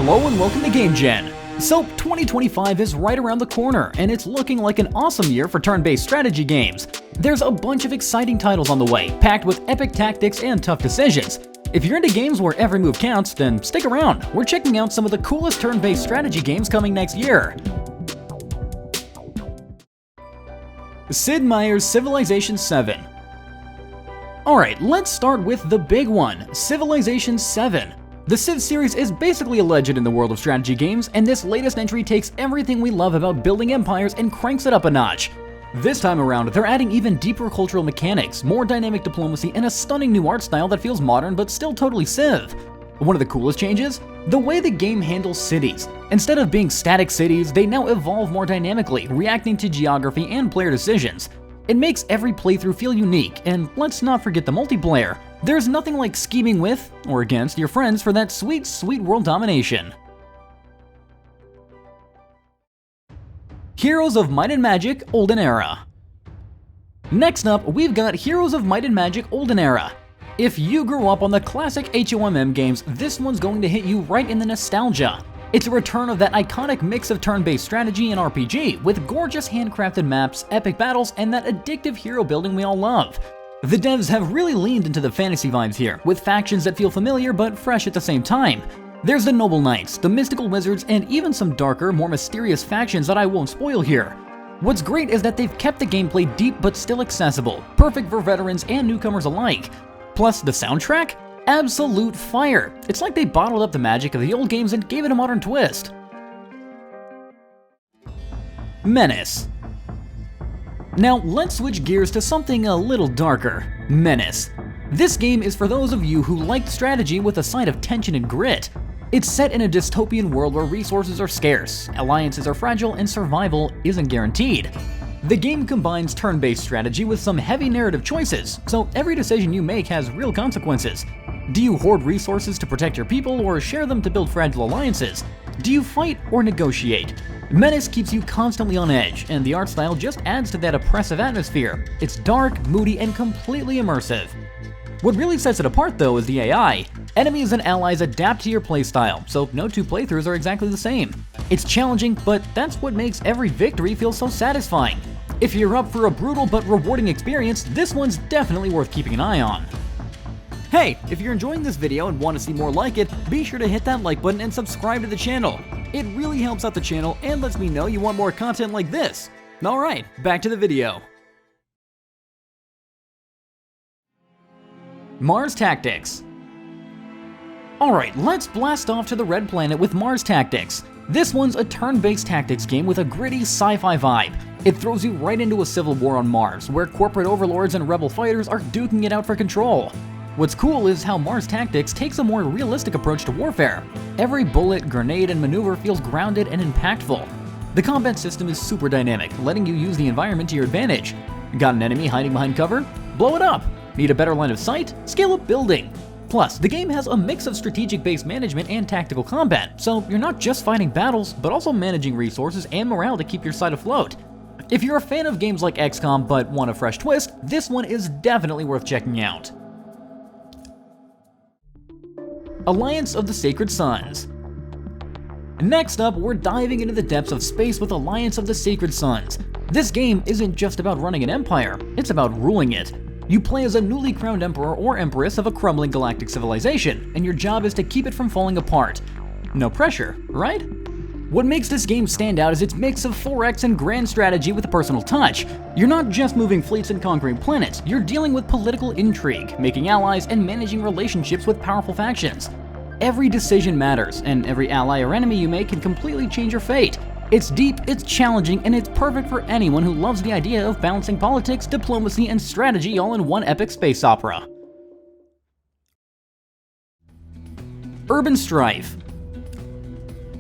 Hello and welcome to GameGen. So, 2025 is right around the corner, and it's looking like an awesome year for turn-based strategy games. There's a bunch of exciting titles on the way, packed with epic tactics and tough decisions. If you're into games where every move counts, then stick around. We're checking out some of the coolest turn-based strategy games coming next year. Sid Meier's Civilization VII. Alright, let's start with the big one, Civilization VII. The Civ series is basically a legend in the world of strategy games, and this latest entry takes everything we love about building empires and cranks it up a notch. This time around, they're adding even deeper cultural mechanics, more dynamic diplomacy, and a stunning new art style that feels modern but still totally Civ. One of the coolest changes? The way the game handles cities. Instead of being static cities, they now evolve more dynamically, reacting to geography and player decisions. It makes every playthrough feel unique, and let's not forget the multiplayer. There's nothing like scheming with, or against, your friends for that sweet, sweet world domination. Heroes of Might and Magic Olden Era. Next up, we've got Heroes of Might and Magic Olden Era. If you grew up on the classic HOMM games, this one's going to hit you right in the nostalgia. It's a return of that iconic mix of turn-based strategy and RPG, with gorgeous handcrafted maps, epic battles, and that addictive hero building we all love. The devs have really leaned into the fantasy vibes here, with factions that feel familiar but fresh at the same time. There's the Noble Knights, the Mystical Wizards, and even some darker, more mysterious factions that I won't spoil here. What's great is that they've kept the gameplay deep but still accessible, perfect for veterans and newcomers alike. Plus, the soundtrack? Absolute fire! It's like they bottled up the magic of the old games and gave it a modern twist. MENACE. Now let's switch gears to something a little darker. MENACE. This game is for those of you who liked strategy with a side of tension and grit. It's set in a dystopian world where resources are scarce, alliances are fragile, and survival isn't guaranteed. The game combines turn-based strategy with some heavy narrative choices, so every decision you make has real consequences. Do you hoard resources to protect your people or share them to build fragile alliances? Do you fight or negotiate? MENACE keeps you constantly on edge, and the art style just adds to that oppressive atmosphere. It's dark, moody, and completely immersive. What really sets it apart though is the AI. Enemies and allies adapt to your playstyle, so no two playthroughs are exactly the same. It's challenging, but that's what makes every victory feel so satisfying. If you're up for a brutal but rewarding experience, this one's definitely worth keeping an eye on. Hey, if you're enjoying this video and want to see more like it, be sure to hit that like button and subscribe to the channel. It really helps out the channel and lets me know you want more content like this. Alright, back to the video. Mars Tactics. Alright, let's blast off to the Red Planet with Mars Tactics. This one's a turn-based tactics game with a gritty sci-fi vibe. It throws you right into a civil war on Mars, where corporate overlords and rebel fighters are duking it out for control. What's cool is how Mars Tactics takes a more realistic approach to warfare. Every bullet, grenade, and maneuver feels grounded and impactful. The combat system is super dynamic, letting you use the environment to your advantage. Got an enemy hiding behind cover? Blow it up! Need a better line of sight? Scale up building! Plus, the game has a mix of strategic-based management and tactical combat, so you're not just fighting battles, but also managing resources and morale to keep your side afloat. If you're a fan of games like XCOM but want a fresh twist, this one is definitely worth checking out. Alliance of the Sacred Sons. Next up, we're diving into the depths of space with Alliance of the Sacred Sons. This game isn't just about running an empire, it's about ruling it. You play as a newly crowned emperor or empress of a crumbling galactic civilization, and your job is to keep it from falling apart. No pressure, right? What makes this game stand out is its mix of 4X and grand strategy with a personal touch. You're not just moving fleets and conquering planets, you're dealing with political intrigue, making allies, and managing relationships with powerful factions. Every decision matters, and every ally or enemy you make can completely change your fate. It's deep, it's challenging, and it's perfect for anyone who loves the idea of balancing politics, diplomacy, and strategy all in one epic space opera. Urban Strife.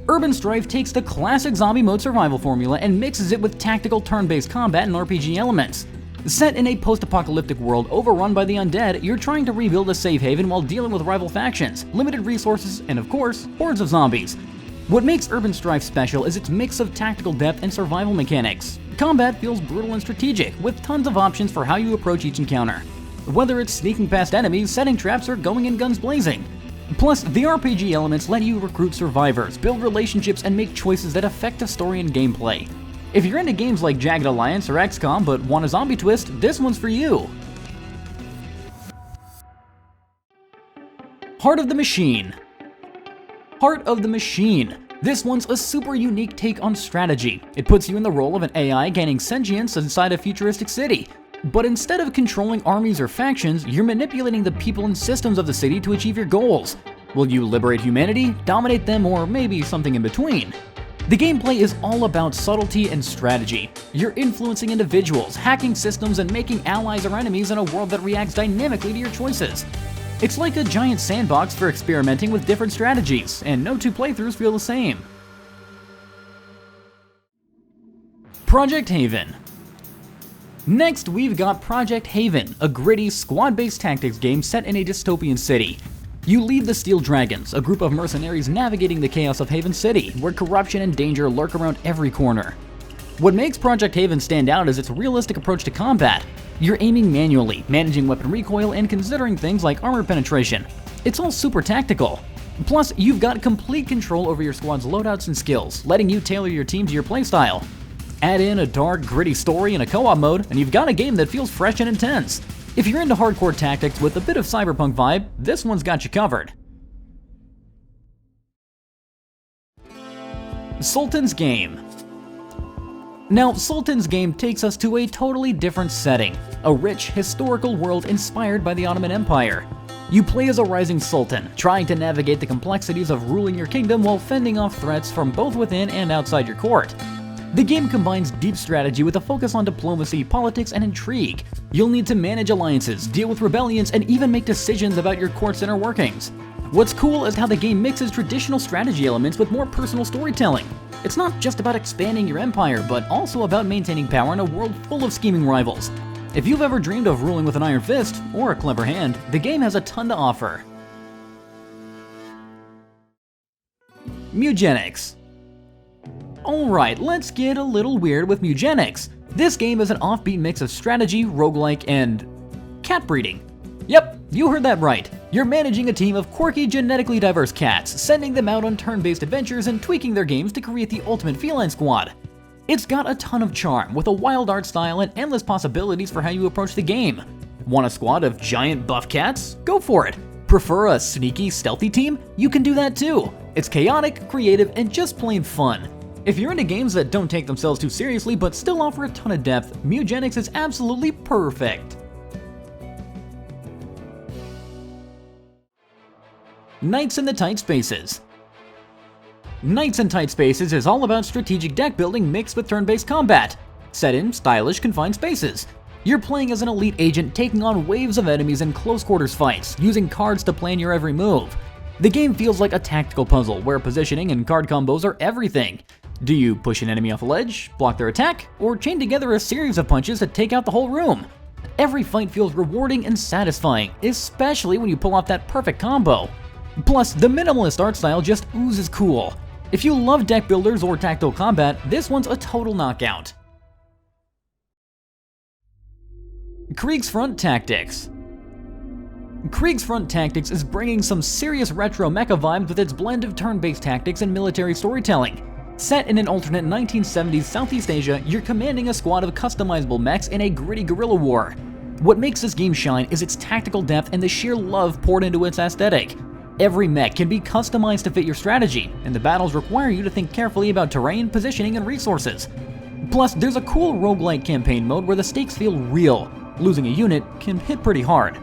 Urban Strife takes the classic zombie mode survival formula and mixes it with tactical turn-based combat and RPG elements. Set in a post-apocalyptic world overrun by the undead, you're trying to rebuild a safe haven while dealing with rival factions, limited resources, and of course, hordes of zombies. What makes Urban Strife special is its mix of tactical depth and survival mechanics. Combat feels brutal and strategic, with tons of options for how you approach each encounter. Whether it's sneaking past enemies, setting traps, or going in guns blazing. Plus, the RPG elements let you recruit survivors, build relationships, and make choices that affect the story and gameplay. If you're into games like Jagged Alliance or XCOM but want a zombie twist, this one's for you. Heart of the Machine. Heart of the Machine. This one's a super unique take on strategy. It puts you in the role of an AI gaining sentience inside a futuristic city. But instead of controlling armies or factions, you're manipulating the people and systems of the city to achieve your goals. Will you liberate humanity, dominate them, or maybe something in between? The gameplay is all about subtlety and strategy. You're influencing individuals, hacking systems, and making allies or enemies in a world that reacts dynamically to your choices. It's like a giant sandbox for experimenting with different strategies, and no two playthroughs feel the same. Project Haven. Next, we've got Project Haven, a gritty, squad-based tactics game set in a dystopian city. You lead the Steel Dragons, a group of mercenaries navigating the chaos of Haven City, where corruption and danger lurk around every corner. What makes Project Haven stand out is its realistic approach to combat. You're aiming manually, managing weapon recoil, and considering things like armor penetration. It's all super tactical. Plus, you've got complete control over your squad's loadouts and skills, letting you tailor your team to your playstyle. Add in a dark, gritty story and a co-op mode, and you've got a game that feels fresh and intense. If you're into hardcore tactics with a bit of cyberpunk vibe, this one's got you covered. Sultan's Game. Now, Sultan's Game takes us to a totally different setting, a rich, historical world inspired by the Ottoman Empire. You play as a rising sultan, trying to navigate the complexities of ruling your kingdom while fending off threats from both within and outside your court. The game combines deep strategy with a focus on diplomacy, politics, and intrigue. You'll need to manage alliances, deal with rebellions, and even make decisions about your court's inner workings. What's cool is how the game mixes traditional strategy elements with more personal storytelling. It's not just about expanding your empire, but also about maintaining power in a world full of scheming rivals. If you've ever dreamed of ruling with an iron fist, or a clever hand, the game has a ton to offer. Mewgenics. Alright, let's get a little weird with Mewgenics. This game is an offbeat mix of strategy, roguelike, and cat breeding. Yep, you heard that right. You're managing a team of quirky, genetically diverse cats, sending them out on turn-based adventures and tweaking their games to create the ultimate feline squad. It's got a ton of charm, with a wild art style and endless possibilities for how you approach the game. Want a squad of giant buff cats? Go for it. Prefer a sneaky, stealthy team? You can do that too. It's chaotic, creative, and just plain fun. If you're into games that don't take themselves too seriously but still offer a ton of depth, Mewgenics is absolutely perfect. Knights in the Tight Spaces. Knights in Tight Spaces is all about strategic deck building mixed with turn-based combat, set in stylish, confined spaces. You're playing as an elite agent taking on waves of enemies in close quarters fights, using cards to plan your every move. The game feels like a tactical puzzle where positioning and card combos are everything. Do you push an enemy off a ledge, block their attack, or chain together a series of punches to take out the whole room? Every fight feels rewarding and satisfying, especially when you pull off that perfect combo. Plus, the minimalist art style just oozes cool. If you love deck builders or tactical combat, this one's a total knockout. Kriegsfront Tactics. Kriegsfront Tactics is bringing some serious retro mecha vibes with its blend of turn-based tactics and military storytelling. Set in an alternate 1970s Southeast Asia, you're commanding a squad of customizable mechs in a gritty guerrilla war. What makes this game shine is its tactical depth and the sheer love poured into its aesthetic. Every mech can be customized to fit your strategy, and the battles require you to think carefully about terrain, positioning, and resources. Plus, there's a cool roguelike campaign mode where the stakes feel real. Losing a unit can hit pretty hard.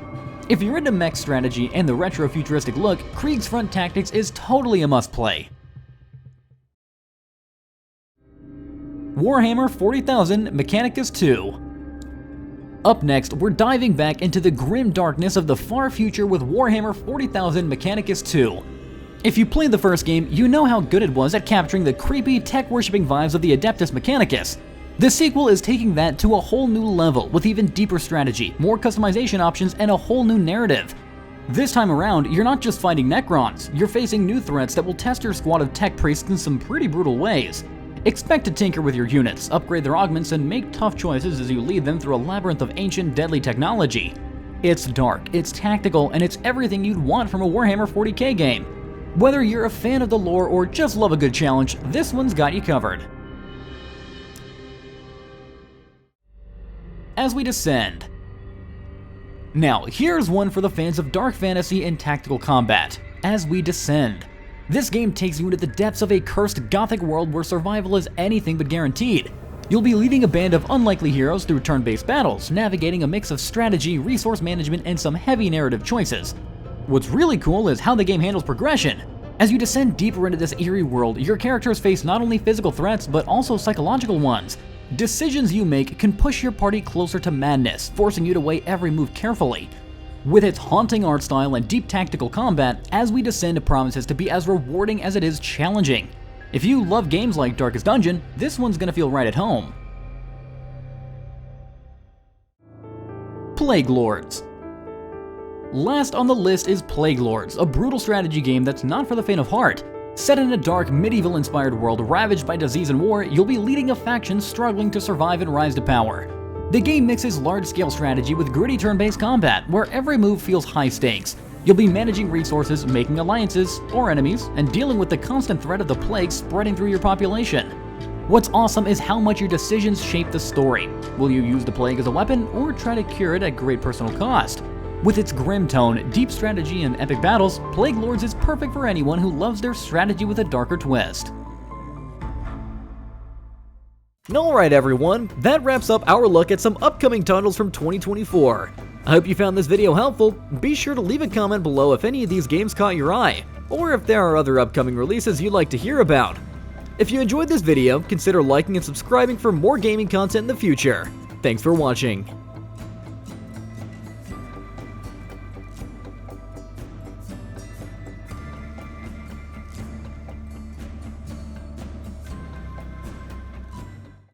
If you're into mech strategy and the retro-futuristic look, Kriegsfront Tactics is totally a must-play. Warhammer 40,000 Mechanicus II. Up next, we're diving back into the grim darkness of the far future with Warhammer 40,000 Mechanicus II. If you played the first game, you know how good it was at capturing the creepy, tech-worshipping vibes of the Adeptus Mechanicus. The sequel is taking that to a whole new level with even deeper strategy, more customization options, and a whole new narrative. This time around, you're not just fighting Necrons, you're facing new threats that will test your squad of tech priests in some pretty brutal ways. Expect to tinker with your units, upgrade their augments, and make tough choices as you lead them through a labyrinth of ancient, deadly technology. It's dark, it's tactical, and it's everything you'd want from a Warhammer 40k game. Whether you're a fan of the lore or just love a good challenge, this one's got you covered. As we descend. Now, here's one for the fans of dark fantasy and tactical combat. As we descend. This game takes you into the depths of a cursed gothic world where survival is anything but guaranteed. You'll be leading a band of unlikely heroes through turn-based battles, navigating a mix of strategy, resource management, and some heavy narrative choices. What's really cool is how the game handles progression. As you descend deeper into this eerie world, your characters face not only physical threats, but also psychological ones. Decisions you make can push your party closer to madness, forcing you to weigh every move carefully. With its haunting art style and deep tactical combat, As We Descend promises to be as rewarding as it is challenging. If you love games like Darkest Dungeon, this one's gonna feel right at home. Plague Lords. Last on the list is Plague Lords, a brutal strategy game that's not for the faint of heart. Set in a dark, medieval-inspired world ravaged by disease and war, you'll be leading a faction struggling to survive and rise to power. The game mixes large-scale strategy with gritty turn-based combat, where every move feels high stakes. You'll be managing resources, making alliances, or enemies, and dealing with the constant threat of the plague spreading through your population. What's awesome is how much your decisions shape the story. Will you use the plague as a weapon, or try to cure it at great personal cost? With its grim tone, deep strategy, and epic battles, Plague Lords is perfect for anyone who loves their strategy with a darker twist. Alright everyone, that wraps up our look at some upcoming titles from 2024. I hope you found this video helpful. Be sure to leave a comment below if any of these games caught your eye, or if there are other upcoming releases you'd like to hear about. If you enjoyed this video, consider liking and subscribing for more gaming content in the future. Thanks for watching.